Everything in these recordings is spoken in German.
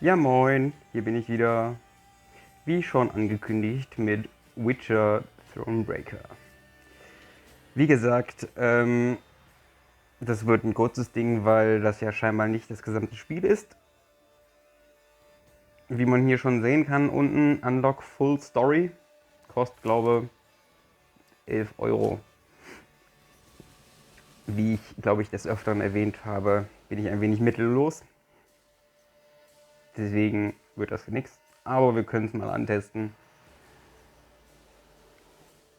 Ja moin, hier bin ich wieder, wie schon angekündigt, mit Witcher Thronebreaker. Wie gesagt, das wird ein kurzes Ding, weil das ja scheinbar nicht das gesamte Spiel ist. Wie man hier schon sehen kann, unten Unlock Full Story, kostet glaube 11 Euro. Wie ich, glaube ich, des Öfteren erwähnt habe, bin ich ein wenig mittellos. Deswegen wird das nichts, aber wir können es mal antesten.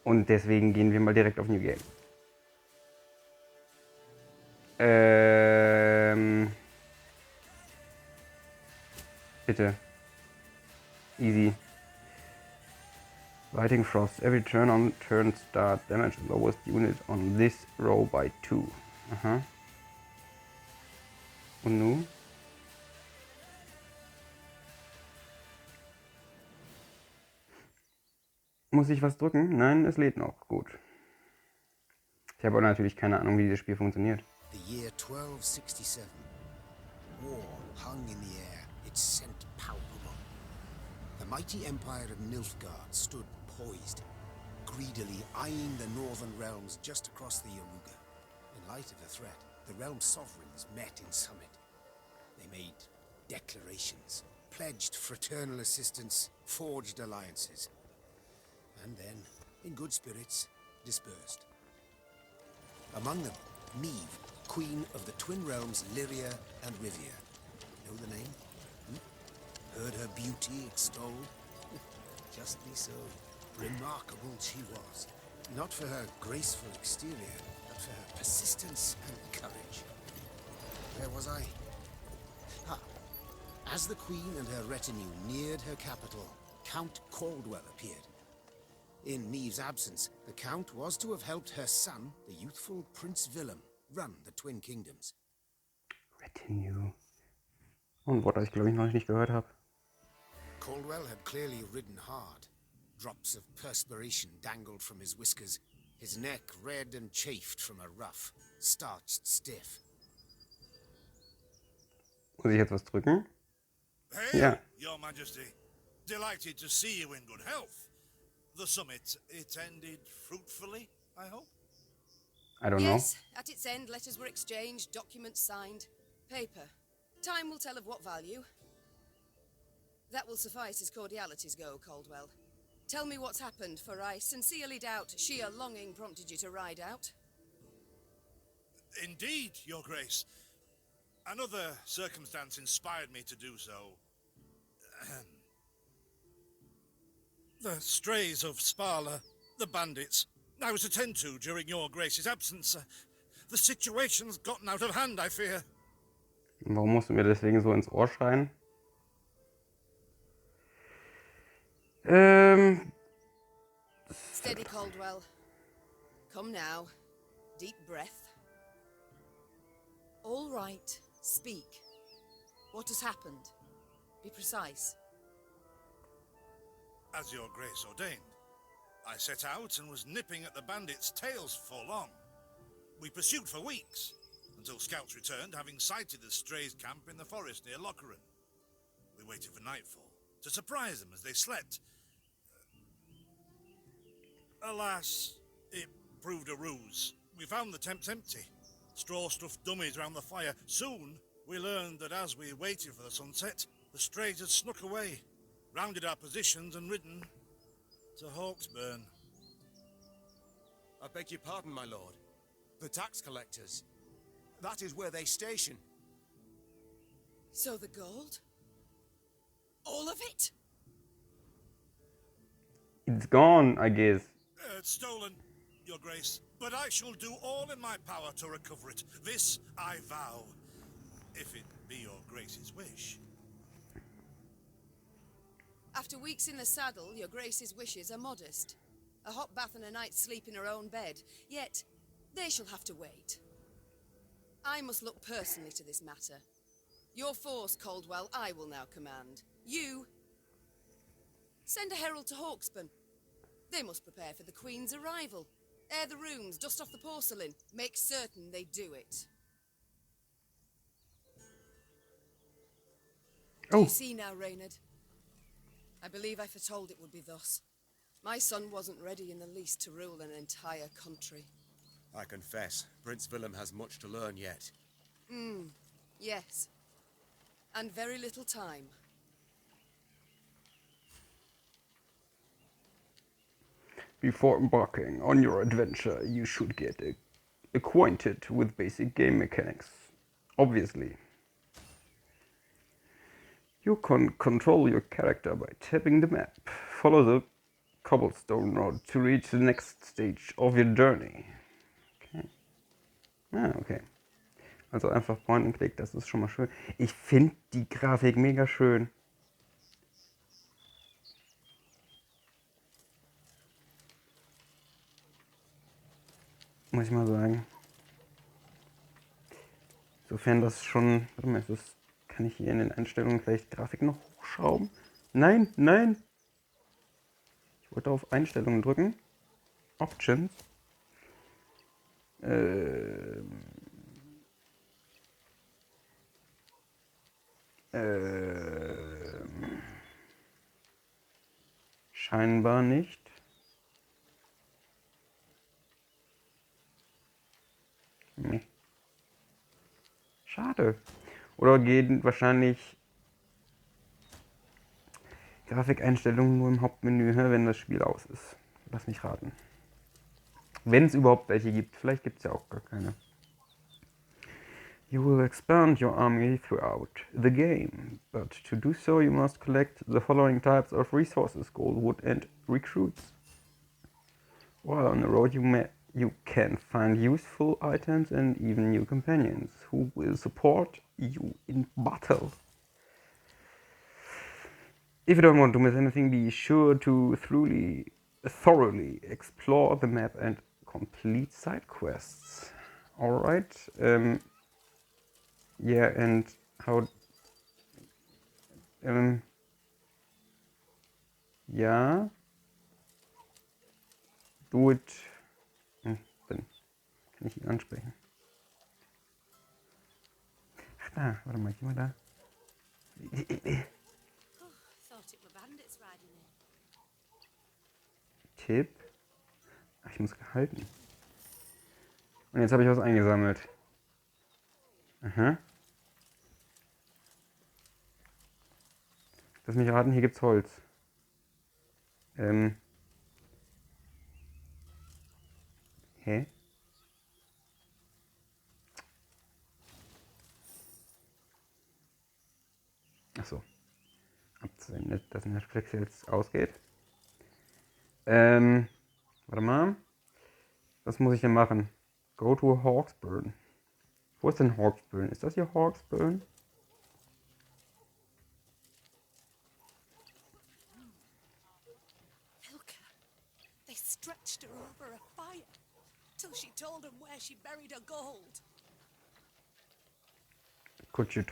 Und deswegen gehen wir mal direkt auf New Game. Bitte. Easy. Lighting Frost. Every turn start damage the lowest unit on this row by 2. Aha. Und nun? Muss ich was drücken? Nein, es lädt noch. Gut. Ich habe aber natürlich keine Ahnung, wie dieses Spiel funktioniert. The year 1267. War hung in the air, its scent palpable. The mighty empire of Nilfgaard stood poised, greedily eyeing the northern realms just across the Yaruga. In light of the threat, the realm's sovereigns met in summit. They made declarations, pledged fraternal assistance, forged alliances, and then, in good spirits, dispersed. Among them, Meve, queen of the twin realms Lyria and Rivia. Know the name? Heard her beauty extolled? Justly so. Remarkable she was. Not for her graceful exterior, but for her persistence and courage. Where was I? As the queen and her retinue neared her capital, Count Caldwell appeared. In Meve's absence, the Count was to have helped her son, the youthful Prince Willem, run the Twin Kingdoms. Retinue. Und Wort, das ich glaube ich noch nicht gehört habe. Caldwell had clearly ridden hard. Drops of perspiration dangled from his whiskers, his neck red and chafed from a ruff, starched stiff. Muss ich jetzt was drücken? Hail, Ja. Your Majesty. Delighted to see you in good health. The summit, it ended fruitfully, I hope? I don't know. Yes, at its end, letters were exchanged, documents signed. Paper. Time will tell of what value. That will suffice as cordialities go, Caldwell. Tell me what's happened, for I sincerely doubt sheer longing prompted you to ride out. Indeed, Your Grace. Another circumstance inspired me to do so. The strays of Spala, the bandits, I was to tend to during Your Grace's absence. The situation's gotten out of hand, I fear. Warum musst du mir deswegen so ins Ohr schreien? Steady, Caldwell. Come now. Deep breath. All right. Speak. What has happened? Be precise. As Your Grace ordained, I set out and was nipping at the bandits' tails for long. We pursued for weeks, until scouts returned, having sighted the strays' camp in the forest near Locheren. We waited for nightfall, to surprise them as they slept. Alas, it proved a ruse. We found the tents empty, straw-stuffed dummies round the fire. Soon, we learned that as we waited for the sunset, the strays had snuck away, rounded our positions and ridden to Hawksburn. I beg your pardon, my lord. The tax collectors. That is where they station. So the gold? All of it? It's gone, I guess. It's stolen, Your Grace, but I shall do all in my power to recover it. This I vow, if it be Your Grace's wish. After weeks in the saddle, Your Grace's wishes are modest. A hot bath and a night's sleep in her own bed. Yet, they shall have to wait. I must look personally to this matter. Your force, Caldwell, I will now command. You... send a herald to Hawksburn. They must prepare for the Queen's arrival. Air the rooms, dust off the porcelain. Make certain they do it. Do Oh. you see now, Reynard? I believe I foretold it would be thus. My son wasn't ready in the least to rule an entire country. I confess, Prince Willem has much to learn yet. Yes. And very little time. Before embarking on your adventure, you should get acquainted with basic game mechanics. Obviously. You can control your character by tapping the map. Follow the cobblestone road to reach the next stage of your journey. Okay. Ah, okay. Also einfach Point and Click, das ist schon mal schön. Ich finde die Grafik mega schön. Muss ich mal sagen. Sofern das schon... Warte mal, kann ich hier in den Einstellungen vielleicht Grafik noch hochschrauben? Nein, nein! Ich wollte auf Einstellungen drücken. Options. Scheinbar nicht. Nee. Schade. Oder gehen wahrscheinlich Grafikeinstellungen nur im Hauptmenü, wenn das Spiel aus ist. Lass mich raten. Wenn es überhaupt welche gibt. Vielleicht gibt es ja auch gar keine. You will expand your army throughout the game, but to do so you must collect the following types of resources: gold, wood and recruits. While on the road you can find useful items and even new companions who will support you in battle. If you don't want to miss anything, be sure to thoroughly explore the map and complete side quests. Alright. Yeah, and how... ja. Do it. Dann kann ich ihn ansprechen. Ach da, warte mal, geh mal da. Tipp. Ach, ich muss gehalten. Und jetzt habe ich was eingesammelt. Aha. Lass mich raten, hier gibt's Holz. Hä? Achso. Abzuwenden, dass Netflix jetzt ausgeht. Warte mal. Was muss ich denn machen? Go to Hawksburn. Wo ist denn Hawksburn? Ist das hier Hawksburn? They stretched her over a fire till she told them where she buried her gold. Could you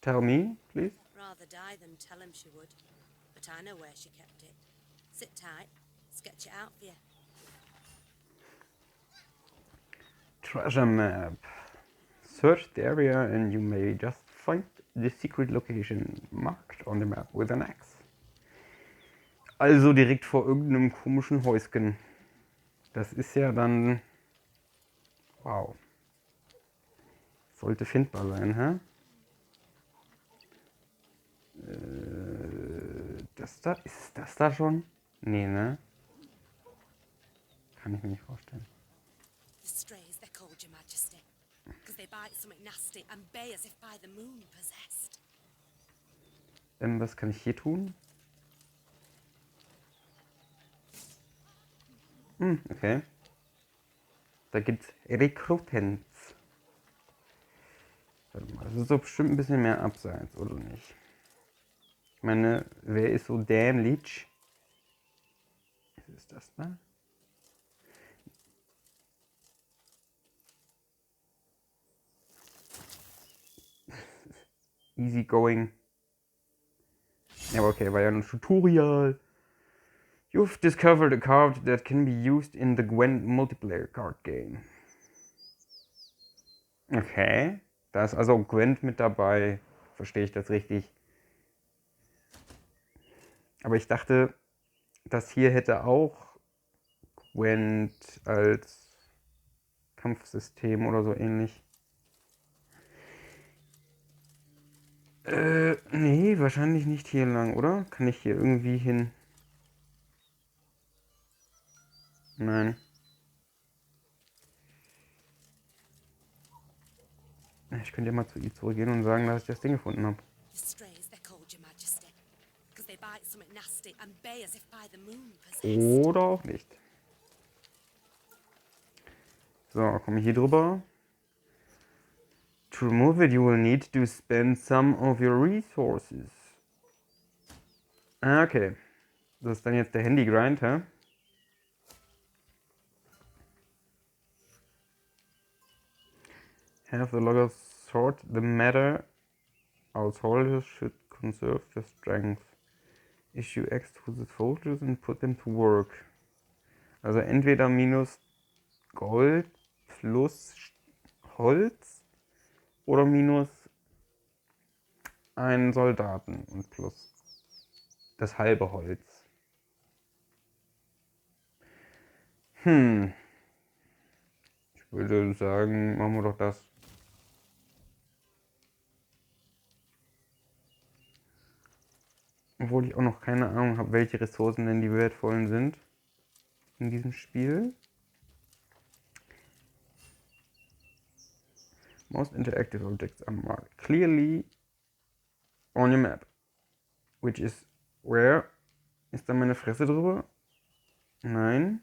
tell me, please? Rather die than tell him she would. But I know where she kept it. Sit tight, sketch it out for you. Treasure map. Search the area and you may just find the secret location marked on the map with an axe. Also direkt vor irgendeinem komischen Häuschen. Das ist ja dann... Wow. Sollte findbar sein, hä? Das da? Ist das da schon? Nee, ne? Kann ich mir nicht vorstellen. The strays, they're called, Your Majesty. Because they bite something nasty and bay as if by the moon possessed. Was kann ich hier tun? Okay. Da gibt's Rekrutens. Warte mal, das ist doch bestimmt ein bisschen mehr abseits, oder nicht? Ich meine, wer ist so dämlich? Ist das da? Easy going. Ja, aber okay, war ja ein Tutorial. You've discovered a card that can be used in the Gwent multiplayer card game. Okay, da ist also Gwent mit dabei. Verstehe ich das richtig? Aber ich dachte, das hier hätte auch Gwent als Kampfsystem oder so ähnlich. Nee, wahrscheinlich nicht hier lang, oder? Kann ich hier irgendwie hin? Nein. Ich könnte ja mal zu ihr zurückgehen und sagen, dass ich das Ding gefunden habe. The strays, they're called, Your Majesty, because they bite something nasty and bay as if by the moon possessed. Oder auch nicht. So, komme ich hier drüber. To remove it, you will need to spend some of your resources. Ah, okay. Das ist dann jetzt der Handy-Grind, hä? Have the loggers sort the matter. Our soldiers should conserve their strength. Issue X to the soldiers and put them to work. Also entweder minus Gold plus Holz oder minus einen Soldaten und plus das halbe Holz. Ich würde sagen, machen wir doch das. Obwohl ich auch noch keine Ahnung habe, welche Ressourcen denn die wertvollen sind in diesem Spiel. Most interactive objects are marked clearly on your map. Which is where? Ist da meine Fresse drüber? Nein.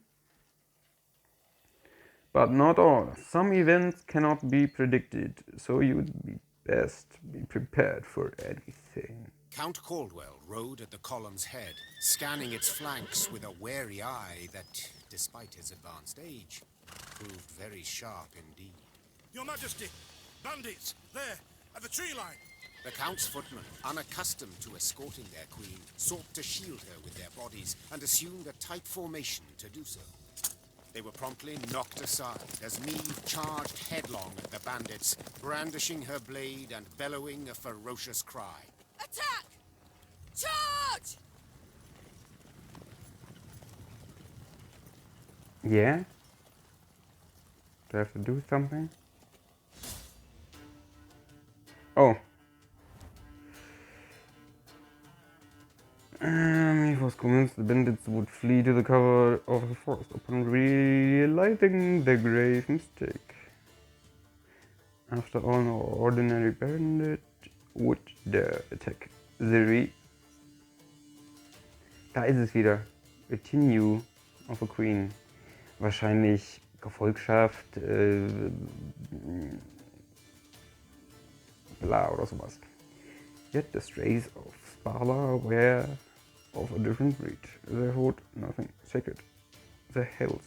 But not all. Some events cannot be predicted, so you'd be best be prepared for anything. Count Caldwell rode at the column's head, scanning its flanks with a wary eye that, despite his advanced age, proved very sharp indeed. Your Majesty! Bandits! There! At the tree line! The Count's footmen, unaccustomed to escorting their queen, sought to shield her with their bodies and assumed a tight formation to do so. They were promptly knocked aside as Neve charged headlong at the bandits, brandishing her blade and bellowing a ferocious cry. Attack! Charge! Yeah? Do I have to do something? Oh. He was convinced the bandits would flee to the cover of the forest upon realizing their grave mistake. After all, no ordinary bandit would dare attack the Da ist es wieder. Retinue of a Queen. Wahrscheinlich Gefolgschaft, bla oder sowas. Yet the strays of Spala were of a different breed. They hold nothing sacred. They held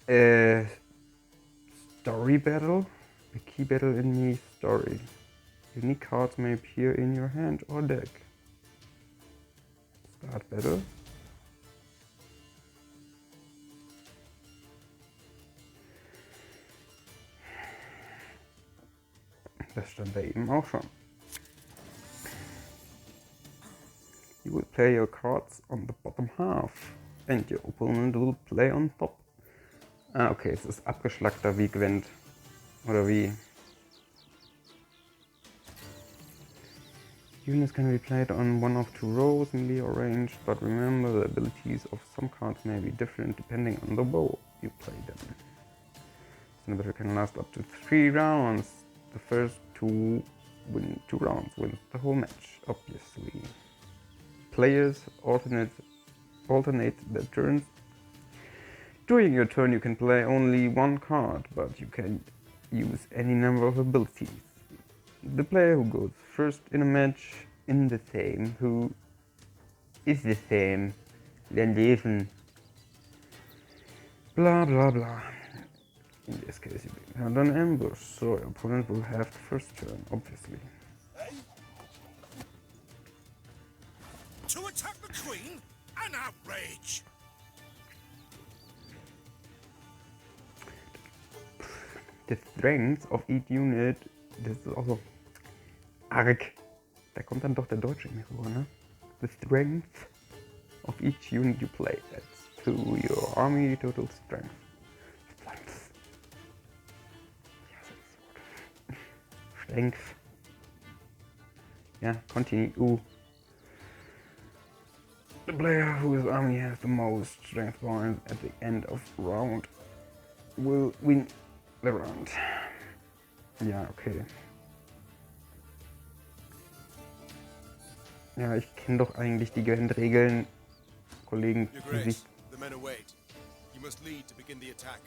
blah. Story battle? A key battle in me story. Unique cards may appear in your hand or deck. Start battle. Das stand da eben auch schon. You will play your cards on the bottom half and your opponent will play on top. Ah, okay, es ist abgeschlackter wie Gwent. Oder wie? Units can be played on one of two rows, melee or ranged, but remember the abilities of some cards may be different depending on the bow you play them. This battle can last up to 3 rounds. The first two rounds wins the whole match, obviously. Players alternate their turns. During your turn you can play only one card, but you can use any number of abilities. The player who goes first in a match is the same, then lesen. Blah blah blah. In this case you have an ambush, so your opponent will have the first turn, obviously. To attack the Queen? An outrage! The strength of each unit, das ist auch so arg. Da kommt dann doch der Deutsche in mir rüber, ne? The strength of each unit you play adds to your army total strength. Strength. Ja, so das Wort. Strength. Ja, continue. The player whose army has the most strength points at the end of round will win the round. Ja, okay. Ja, ich kenne doch eigentlich die Gwent-Regeln, Kollegen. Your Grace, the men await. You must lead to begin the attack.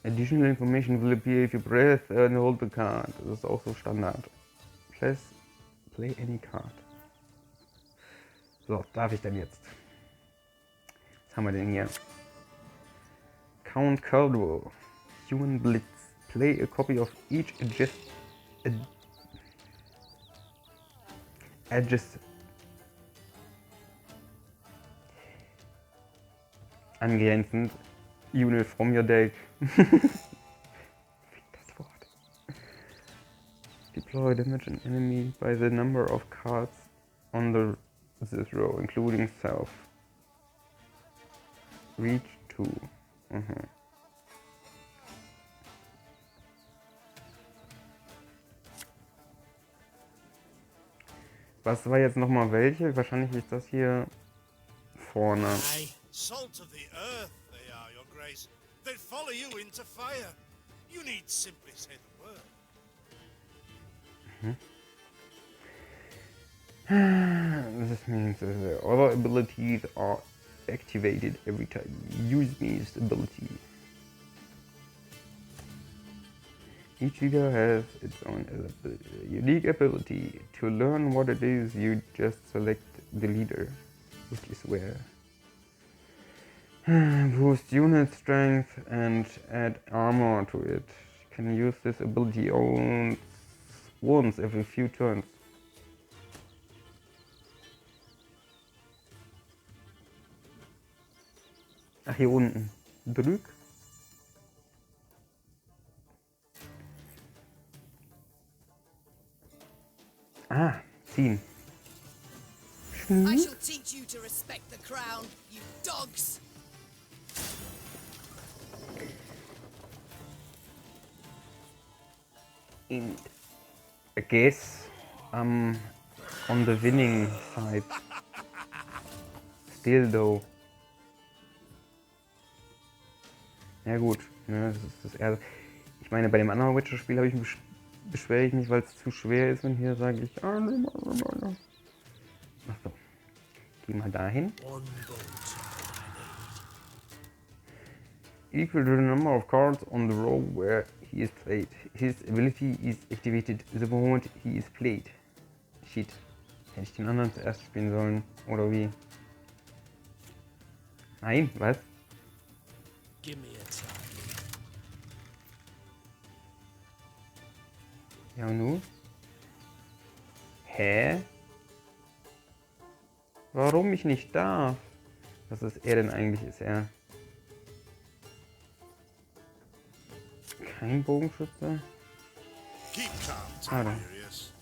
Additional information will appear if you press and hold the card. Das ist auch so Standard. Play any card. So, darf ich denn jetzt? Was haben wir denn hier? Count Caldwell. Human Blitz. Play a copy of each angrenzend unit from your deck. Das Wort. Deploy damage an enemy by the number of cards on this row, including self. Reach 2. Was war jetzt nochmal welche? Wahrscheinlich ist das hier vorne. Aye. Salt of the earth, they are, Your Grace. They'd follow you into fire. You need simply say the word. This means that other abilities are activated every time you use this ability. Each leader has its own unique ability. To learn what it is, you just select the leader, which is where. Boost unit strength and add armor to it. You can use this ability once every few turns. Ach, hier unten. Drück. Ah, ziehen. I shall teach you to respect the crown, you dogs! I guess I'm on the winning side. Still though. Ja gut, ne, das ist das erste. Ich meine, bei dem anderen Witcher-Spiel beschwere ich mich, weil es zu schwer ist und hier sage ich, ach so, geh mal dahin. Equal to the number of cards on the row where he is played. His ability is activated the moment he is played. Shit. Hätte ich den anderen zuerst spielen sollen, oder wie? Nein, was? Give me a time. Ja und nun? Hä? Warum ich nicht darf? Was ist er denn eigentlich? Ist er kein Bogenschütze? Keep calm, Ah, da. Tiberius.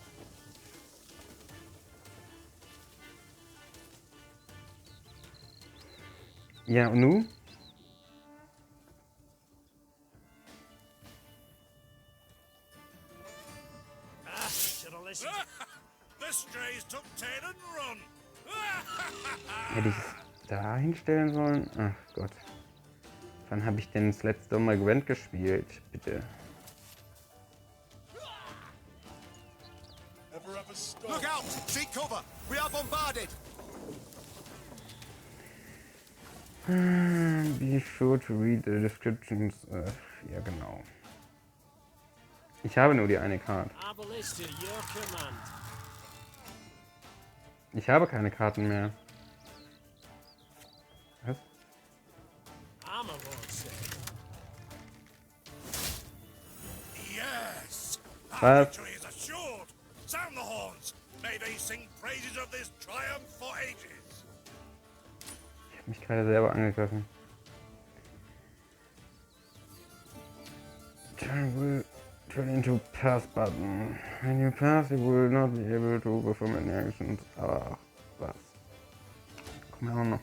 Ja und nun? Should have listened. The strays took tail and run. Hätte ich es da hinstellen sollen? Ach Gott. Wann habe ich denn das letzte Mal Gwent gespielt? Bitte. Look out! Seek cover! We are bombarded! Be sure to read the descriptions. Ja, genau. Ich habe nur die eine Karte. Abolition, your command. Ich habe keine Karten mehr. Was? Armor won't say. Yes! Was? Our victory is assured! Sound the horns! May they sing praises of this triumph for ages! Ich habe mich gerade selber angegriffen. will turn into pass button. When you pass, you will not be able to perform any actions. Ach, was? Komm her noch.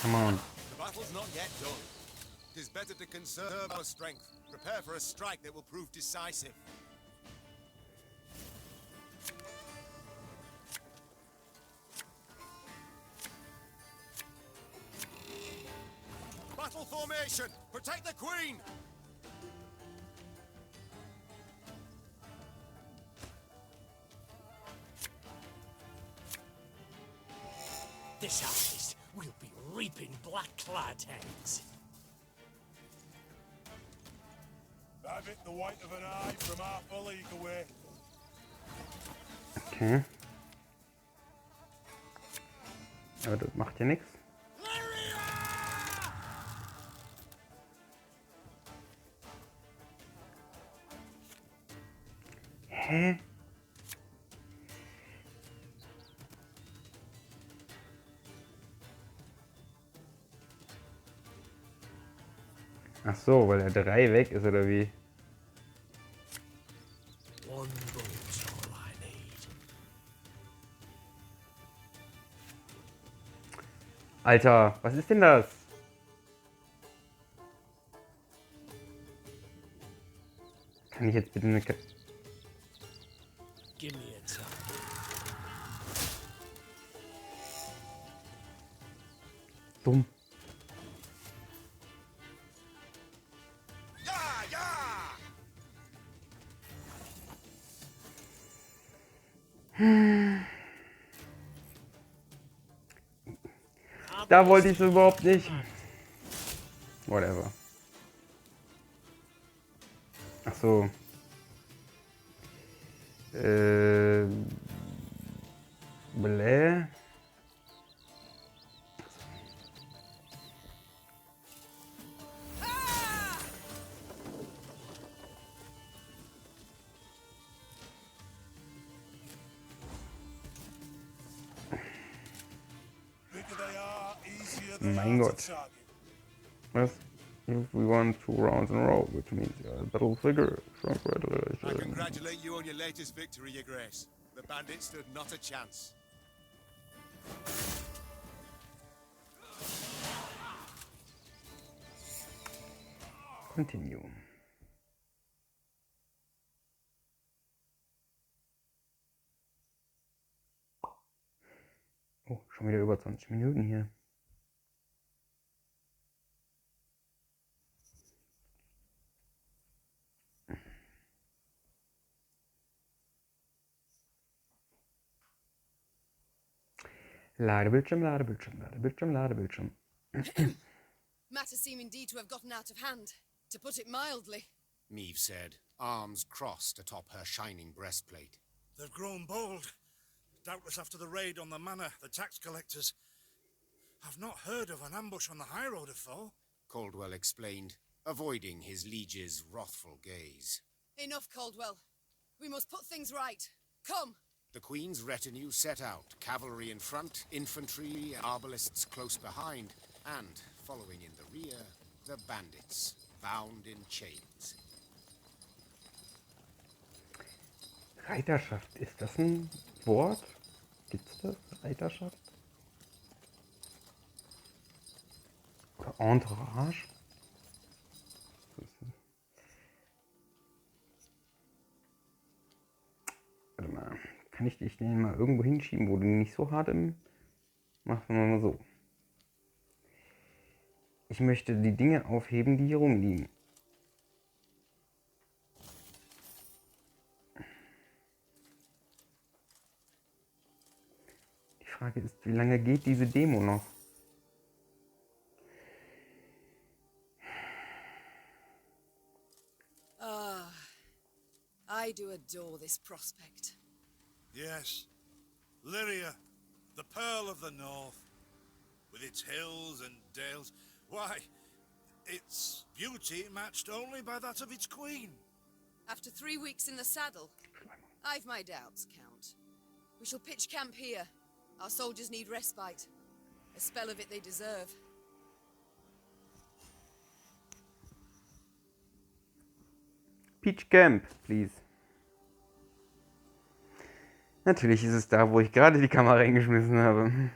Come on. The battle's not yet done. It is better to conserve our strength. Prepare for a strike that will prove decisive. Battle formation! Protect the queen! This harvest will be reaping black-clad heads. I've hit the white of an eye from half a league away. Okay. Aber das macht ja nichts. Hä? Ach so, weil der 3 weg ist, oder wie? One bullet's all I need. Alter, was ist denn das? Kann ich jetzt bitte eine... Give me a time. Dumm. Ja, ja! Da wollte ich es überhaupt nicht. Whatever. Ach so. Bläh. Bigger they are, easier they Mein are Gott. to target. Was? If we won 2 rounds in a row, which means battle figure. I Congratulations. congratulate you on your latest victory, Your Grace. The bandits stood not a chance. Continue. Oh, schon wieder über 20 Minuten hier. Ladebildschirm, Ladebildschirm, Ladebildschirm, Ladebildschirm. Matters seem indeed to have gotten out of hand, to put it mildly. Meve said, arms crossed atop her shining breastplate. They've grown bold. Doubtless after the raid on the manor, the tax collectors. I've not heard of an ambush on the high road afore. Caldwell explained, avoiding his liege's wrathful gaze. Enough, Caldwell. We must put things right. Come! The Queen's retinue set out, cavalry in front, infantry and arbalists close behind, and, following in the rear, the bandits, bound in chains. Reiterschaft, ist das ein Wort? Gibt's das? Reiterschaft? Oder Entourage? Warte mal, kann ich dich den mal irgendwo hinschieben, wo du nicht so hart im... Machen wir mal so. Ich möchte die Dinge aufheben, die hier rumliegen. Die Frage ist, wie lange geht diese Demo noch? Ah, I do adore this prospect. Yes. Lyria, the pearl of the north. With its hills and dales. Why, its beauty matched only by that of its queen. After 3 weeks in the saddle, I've my doubts, Count. We shall pitch camp here. Our soldiers need respite. A spell of it they deserve. Peach Camp, please. Natürlich ist es da, wo ich gerade die Kamera reingeschmissen habe.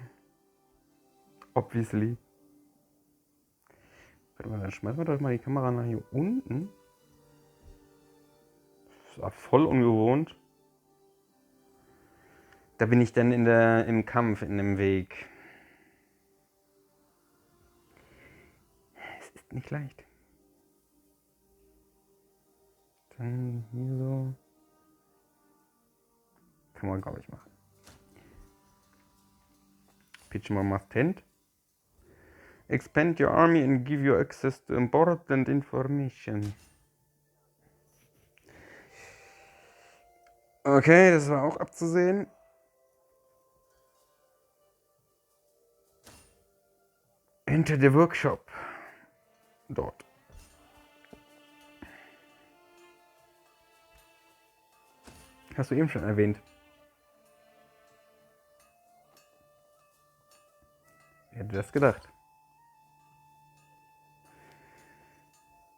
Obviously. Warte mal, dann schmeißen wir doch mal die Kamera nach hier unten. Das war voll ungewohnt. Da bin ich dann im Kampf, in dem Weg. Es ist nicht leicht. Dann hier so. Kann man, glaube ich, machen. Pitch mal must tent. Expand your army and give you access to important information. Okay, das war auch abzusehen. Enter the workshop. Dort. Hast du eben schon erwähnt. Wer hätte das gedacht?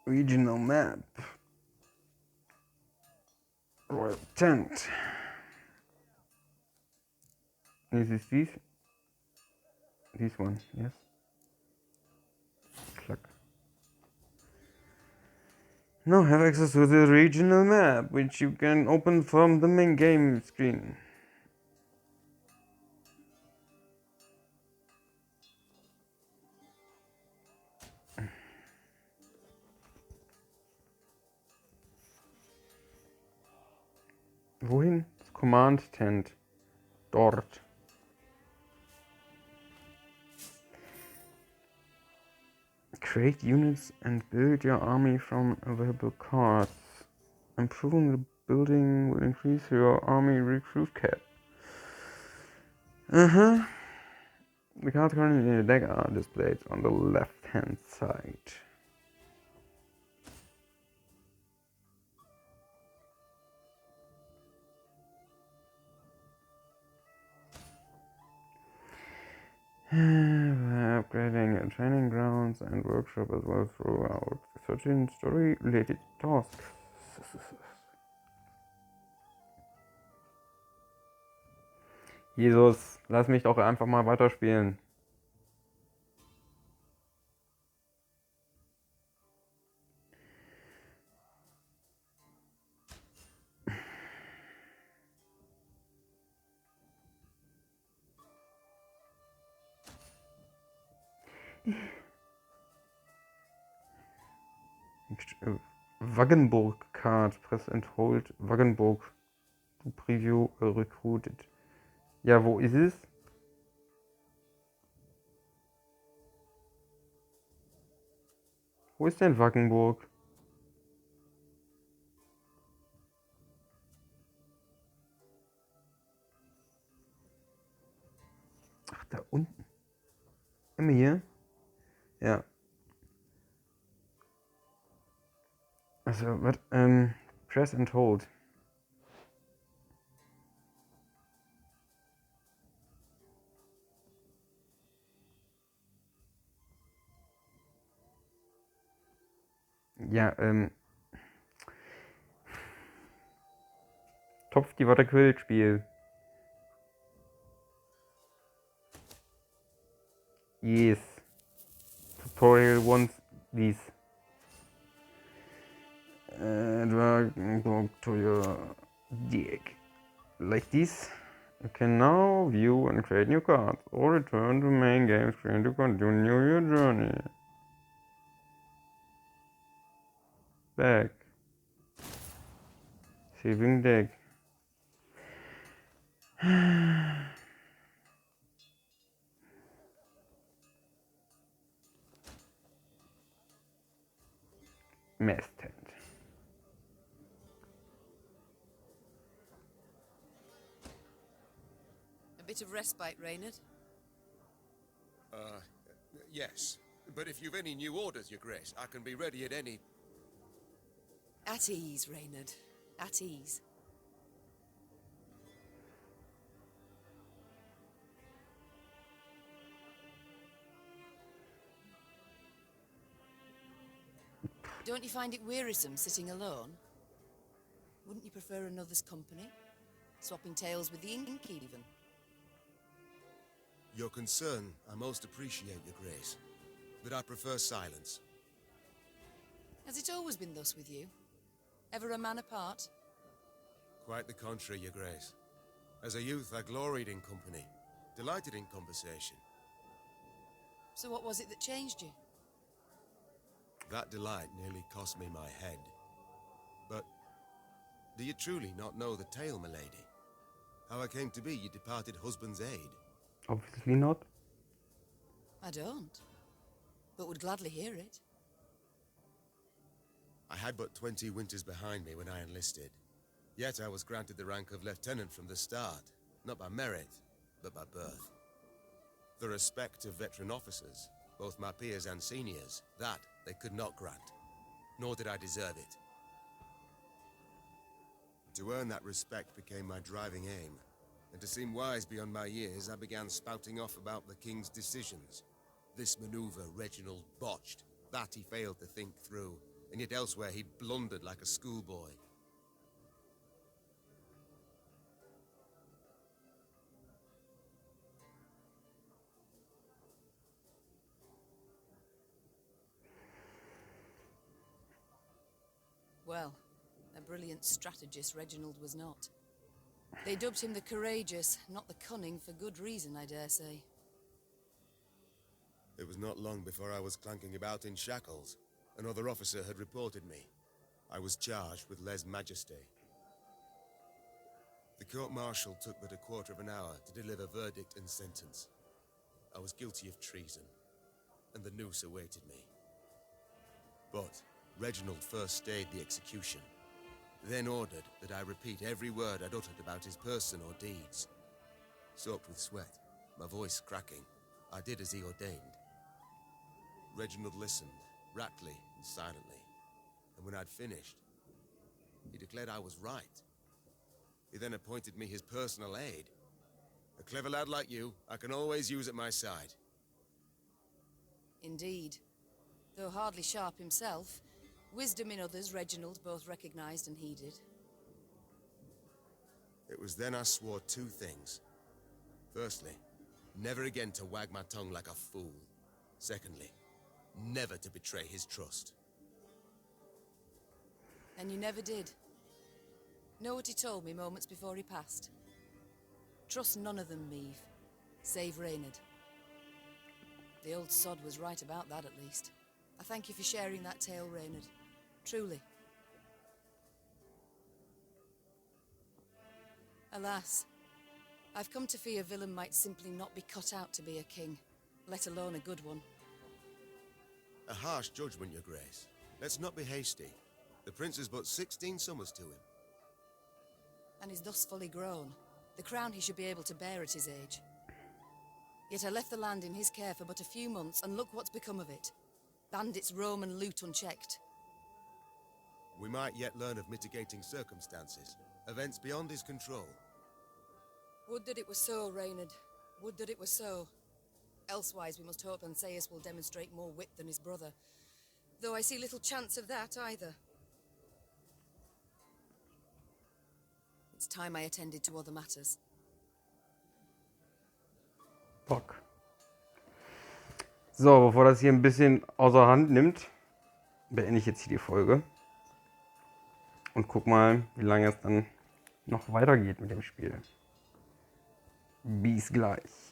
Regional Map. Royal Tent. Is this? This one, yes. Click. Now have access to the regional map, which you can open from the main game screen. Wohin? Das Command Tent. Dort. Create units and build your army from available cards. Improving the building will increase your army recruit cap. The cards currently in the deck are displayed on the left hand side. Upgrading your training grounds and workshop as well throughout 13 story-related tasks. Jesus, lass mich doch einfach mal weiterspielen. Waggenburg card, press and hold Waggenburg to preview recruited. Ja, wo ist es? Wo ist denn Waggenburg? Ach, da unten. Immer hier? Ja. Also, was? Press and hold. Ja, Topf die Waterquillspiel. Yes. Tutorial wants this. Drag to your deck. Like this. You can now view and create new cards or return to main game screen to continue your journey. Back. Saving deck. Mess tent. A bit of respite, Reynard. Yes. But if you've any new orders, Your Grace, I can be ready at any... At ease, Reynard. At ease. Don't you find it wearisome sitting alone? Wouldn't you prefer another's company? Swapping tales with the ink even? Your concern, I most appreciate, Your Grace. But I prefer silence. Has it always been thus with you? Ever a man apart? Quite the contrary, Your Grace. As a youth, I gloried in company, delighted in conversation. So what was it that changed you? That delight nearly cost me my head. But do you truly not know the tale, my lady? How I came to be your departed husband's aid? Obviously not. I don't, but would gladly hear it. I had but 20 winters behind me when I enlisted. Yet I was granted the rank of lieutenant from the start, not by merit, but by birth. The respect of veteran officers, both my peers and seniors, that they could not grant, nor did I deserve it. To earn that respect became my driving aim, and to seem wise beyond my years, I began spouting off about the king's decisions. This maneuver Reginald botched, that he failed to think through, and yet elsewhere he'd blundered like a schoolboy. Well, a brilliant strategist Reginald was not. They dubbed him the courageous, not the cunning, for good reason, I dare say. It was not long before I was clanking about in shackles. Another officer had reported me. I was charged with lèse-majesté. The court-martial took but a quarter of an hour to deliver verdict and sentence. I was guilty of treason, and the noose awaited me. But Reginald first stayed the execution, then ordered that I repeat every word I'd uttered about his person or deeds. Soaked with sweat, my voice cracking, I did as he ordained. Reginald listened, raptly and silently, and when I'd finished, he declared I was right. He then appointed me his personal aide. A clever lad like you, I can always use at my side. Indeed. Though hardly sharp himself, wisdom in others Reginald both recognized and heeded. It was then I swore two things. Firstly, never again to wag my tongue like a fool. Secondly, never to betray his trust. And you never did. Know what he told me moments before he passed? Trust none of them, Meave, save Reynard. The old sod was right about that, at least. I thank you for sharing that tale, Reynard. Truly. Alas, I've come to fear villain might simply not be cut out to be a king, let alone a good one. A harsh judgment, Your Grace. Let's not be hasty. The prince is but 16 summers to him. And is thus fully grown. The crown he should be able to bear at his age. Yet I left the land in his care for but a few months, and look what's become of it. Bandits roam and loot unchecked. We might yet learn of mitigating circumstances, events beyond his control. Would that it were so, Reynard. Would that it were so. Elsewise we must hope Ancaeus will demonstrate more wit than his brother, though I see little chance of that either. It's time I attended to other matters. Bock. So, bevor das hier ein bisschen außer Hand nimmt, beende ich jetzt hier die Folge. Und guck mal, wie lange es dann noch weitergeht mit dem Spiel. Bis gleich.